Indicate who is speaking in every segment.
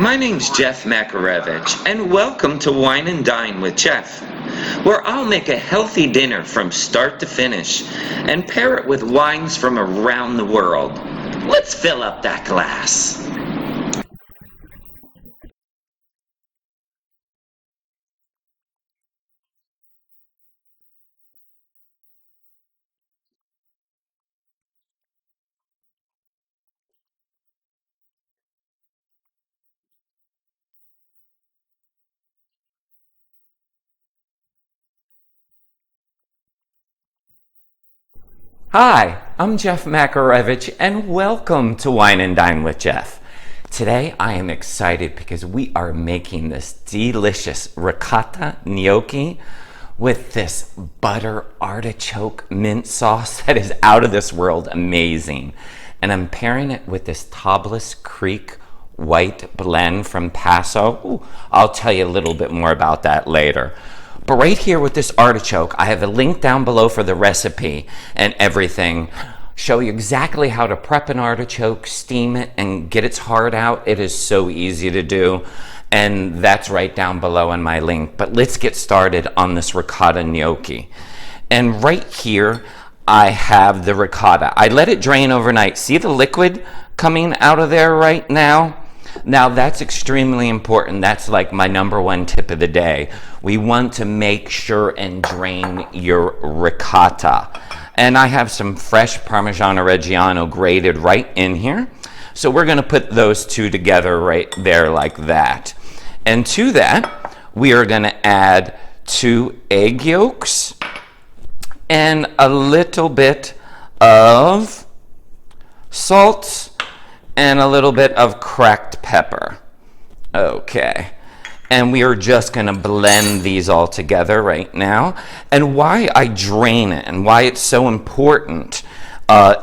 Speaker 1: My name's Jeff Makarevich, and welcome to Wine and Dine with Jeff, where I'll make a healthy dinner from start to finish and pair it with wines from around the world. Let's fill up that glass.
Speaker 2: Hi, I'm Jeff Makarevich, and welcome to Wine and Dine with Jeff. Today I am excited because we are making this delicious ricotta gnocchi with this butter artichoke mint sauce that is out of this world amazing. And I'm pairing it with this Tablas Creek white blend from Paso. Ooh, I'll tell you a little bit more about that later. But right here with this artichoke, I have a link down below for the recipe and everything. Show you exactly how to prep an artichoke, steam it, and get its heart out. It is so easy to do. And that's right down below in my link. But let's get started on this ricotta gnocchi. And right here, I have the ricotta. I let it drain overnight. See the liquid coming out of there right now? Now that's extremely important. That's like my number one tip of the day. We want to make sure and drain your ricotta. And I have some fresh Parmigiano Reggiano grated right in here. So we're going to put those two together right there like that. And to that, we are going to add 2 egg yolks and a little bit of salt and a little bit of cracked pepper. Okay. And we are just going to blend these all together right now. And why I drain it and why it's so important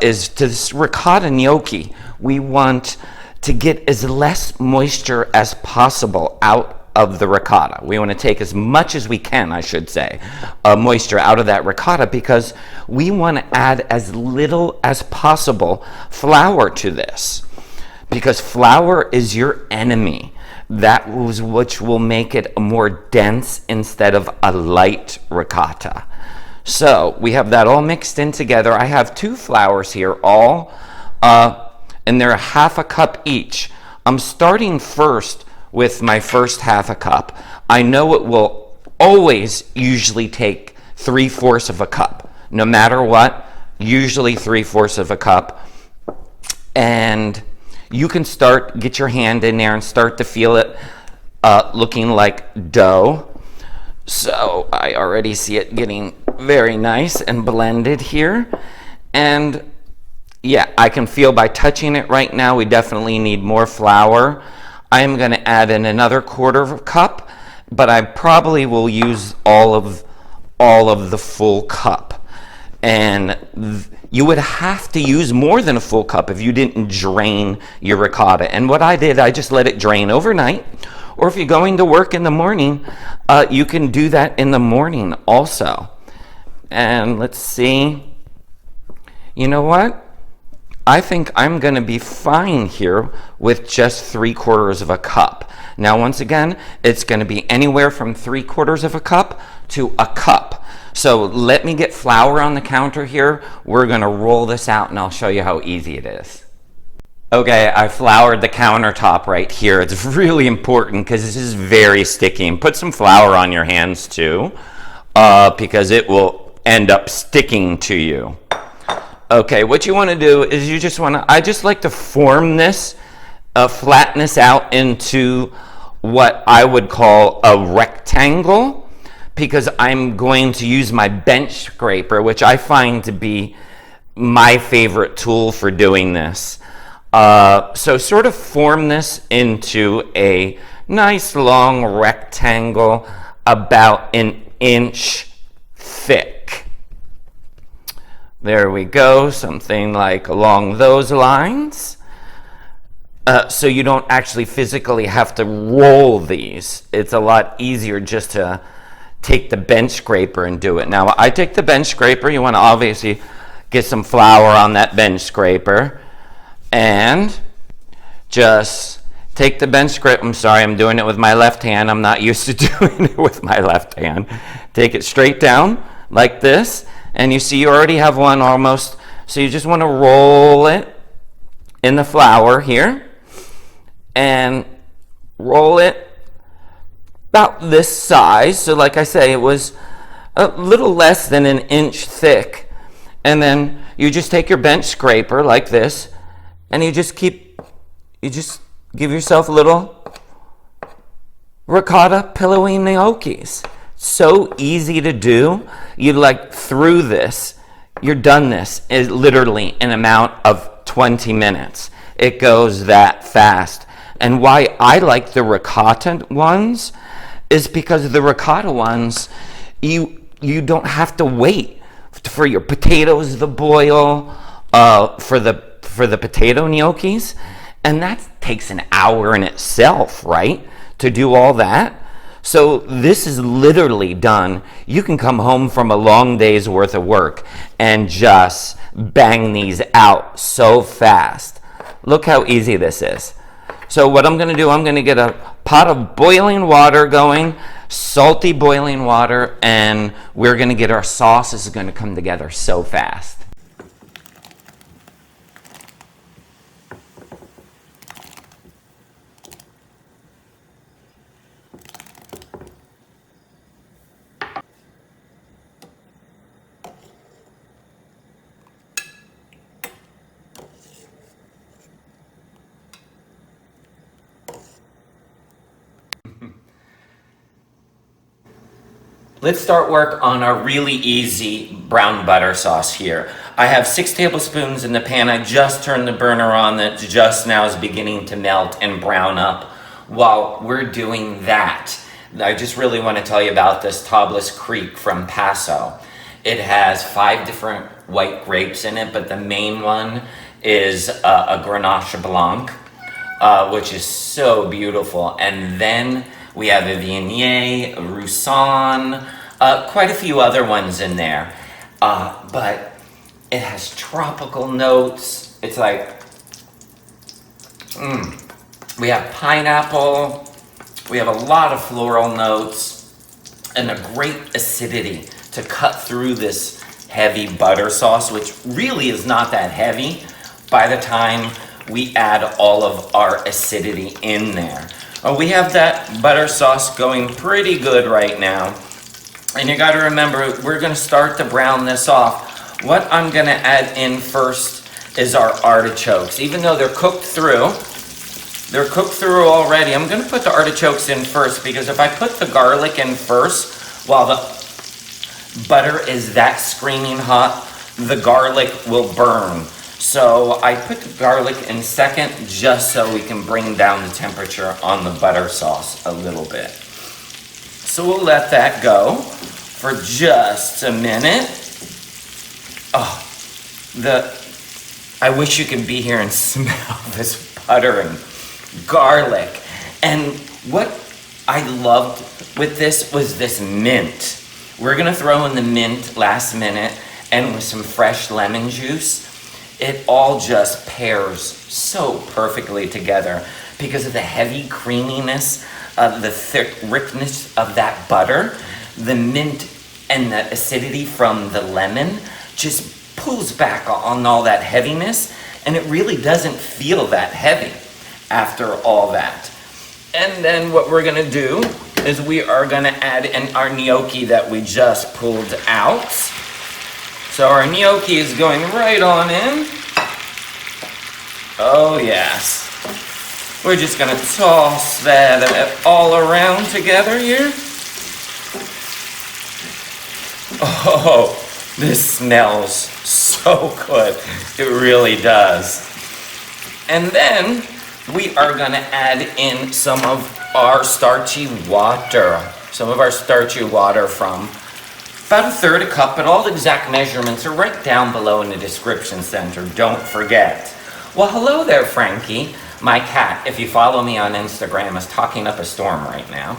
Speaker 2: is to this ricotta gnocchi, we want to get as less moisture as possible out of the ricotta. We want to take as much as we can, I should say, moisture out of that ricotta because we want to add as little as possible flour to this. Because flour is your enemy. That was which will make it more dense instead of a light ricotta. So we have that all mixed in together. I have 2 flours here, all, and they're 1/2 cup each. I'm starting first with my first 1/2 cup. I know it will always usually take 3/4 of a cup, no matter what. Usually 3/4 of a cup, and you can get your hand in there and start to feel it looking like dough. So I already see it getting very nice and blended here. And yeah, I can feel by touching it right now, we definitely need more flour. I am going to add in another 1/4 cup, but I probably will use all of the full cup. And you would have to use more than a full cup if you didn't drain your ricotta. And what I did, I just let it drain overnight. Or if you're going to work in the morning, you can do that in the morning also. And let's see. You know what? I think I'm going to be fine here with just 3/4 of a cup. Now, once again, it's going to be anywhere from 3/4 of a cup to a cup. So let me get flour on the counter here. We're going to roll this out and I'll show you how easy it is. Okay, I floured the countertop right here. It's really important because this is very sticky. And put some flour on your hands too, because it will end up sticking to you. Okay, what you want to do is I just like to form this, flatten this out into what I would call a rectangle, because I'm going to use my bench scraper, which I find to be my favorite tool for doing this. So sort of form this into a nice long rectangle about 1 inch thick. There we go, something like along those lines. So you don't actually physically have to roll these. It's a lot easier just to take the bench scraper and do it. Now I take the bench scraper. You want to obviously get some flour on that bench scraper and just take the bench scraper. I'm sorry, I'm doing it with my left hand. I'm not used to doing it with my left hand. Take it straight down like this, and you see you already have one almost. So you just want to roll it in the flour here, and roll it about this size. So like I say, it was a little less than an inch thick. And then you just take your bench scraper like this, and you just give yourself little ricotta pillowy gnocchis. So easy to do. You like through this, you're done this is literally an amount of 20 minutes. It goes that fast. And why I like the ricotta ones is because the ricotta ones, you don't have to wait for your potatoes to boil for the potato gnocchis, and that takes an hour in itself, right, to do all that. So this is literally done. You can come home from a long day's worth of work and just bang these out so fast. Look how easy this is. So what I'm going to do, I'm going to get a pot of boiling water going, salty boiling water, and we're going to get our sauce. This is going to come together so fast. Let's start work on our really easy brown butter sauce here. I have 6 tablespoons in the pan. I just turned the burner on. That just now is beginning to melt and brown up. While we're doing that, I just really want to tell you about this Tablas Creek from Paso. It has 5 different white grapes in it, but the main one is a Grenache Blanc, which is so beautiful. And then we have a Viognier, a Roussanne, quite a few other ones in there. But it has tropical notes. It's like, we have pineapple. We have a lot of floral notes and a great acidity to cut through this heavy butter sauce, which really is not that heavy by the time we add all of our acidity in there. We have that butter sauce going pretty good right now. And you got to remember, we're going to start to brown this off. What I'm going to add in first is our artichokes. Even though they're cooked through already, I'm going to put the artichokes in first, because if I put the garlic in first while the butter is that screaming hot, the garlic will burn. So I put the garlic in second just so we can bring down the temperature on the butter sauce a little bit. So we'll let that go for just a minute. I wish you could be here and smell this butter and garlic. And what I loved with this was this mint. We're gonna throw in the mint last minute, and with some fresh lemon juice. It all just pairs so perfectly together because of the heavy creaminess, the thick richness of that butter. The mint and the acidity from the lemon just pulls back on all that heaviness, and it really doesn't feel that heavy after all that. And then what we're gonna do is we are gonna add in our gnocchi that we just pulled out. So our gnocchi is going right on in. Oh yes. We're just gonna toss that all around together here. Oh, this smells so good. It really does. And then we are gonna add in some of our starchy water. From about 1/3 cup, but all the exact measurements are right down below in the description center, don't forget. Well, hello there, Frankie. My cat, if you follow me on Instagram, is talking up a storm right now.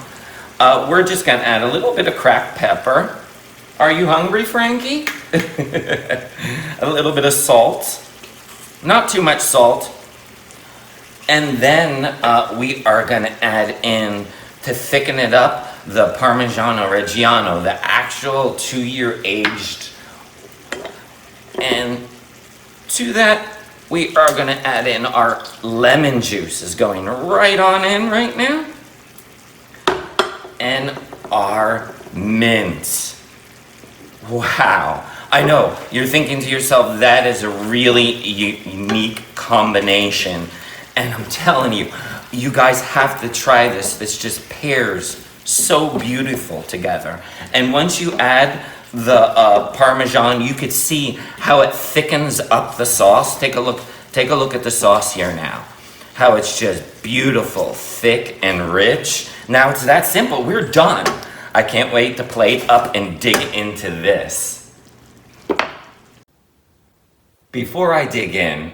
Speaker 2: We're just gonna add a little bit of cracked pepper. Are you hungry, Frankie? A little bit of salt. Not too much salt. And then we are going to add in, to thicken it up, the Parmigiano Reggiano, the actual 2-year aged. And to that, we are going to add in our lemon juice, is going right on in right now. And our mint. Wow. I know, you're thinking to yourself, that is a really unique combination. And I'm telling you, you guys have to try this. This just pairs so beautiful together. And once you add the Parmesan, you could see how it thickens up the sauce. Take a look at the sauce here now. How it's just beautiful, thick, and rich. Now it's that simple. We're done. I can't wait to plate up and dig into this. Before I dig in,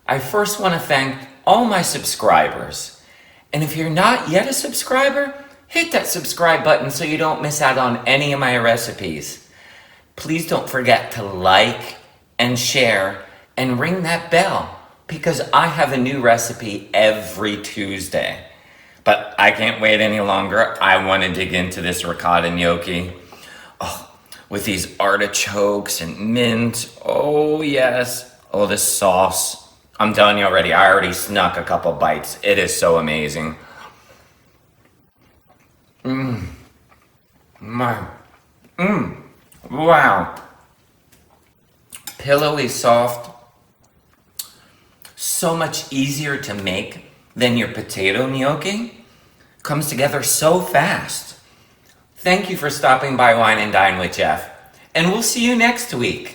Speaker 2: I first want to thank all my subscribers. And if you're not yet a subscriber, hit that subscribe button so you don't miss out on any of my recipes. Please don't forget to like and share and ring that bell, because I have a new recipe every Tuesday. But I can't wait any longer. I want to dig into this ricotta gnocchi. Oh, with these artichokes and mint. Oh yes. Oh, this sauce. I'm telling you already, I already snuck a couple bites. It is so amazing. Wow. Pillowy soft. So much easier to make than your potato gnocchi. Comes together so fast. Thank you for stopping by Wine and Dine with Jeff. And we'll see you next week.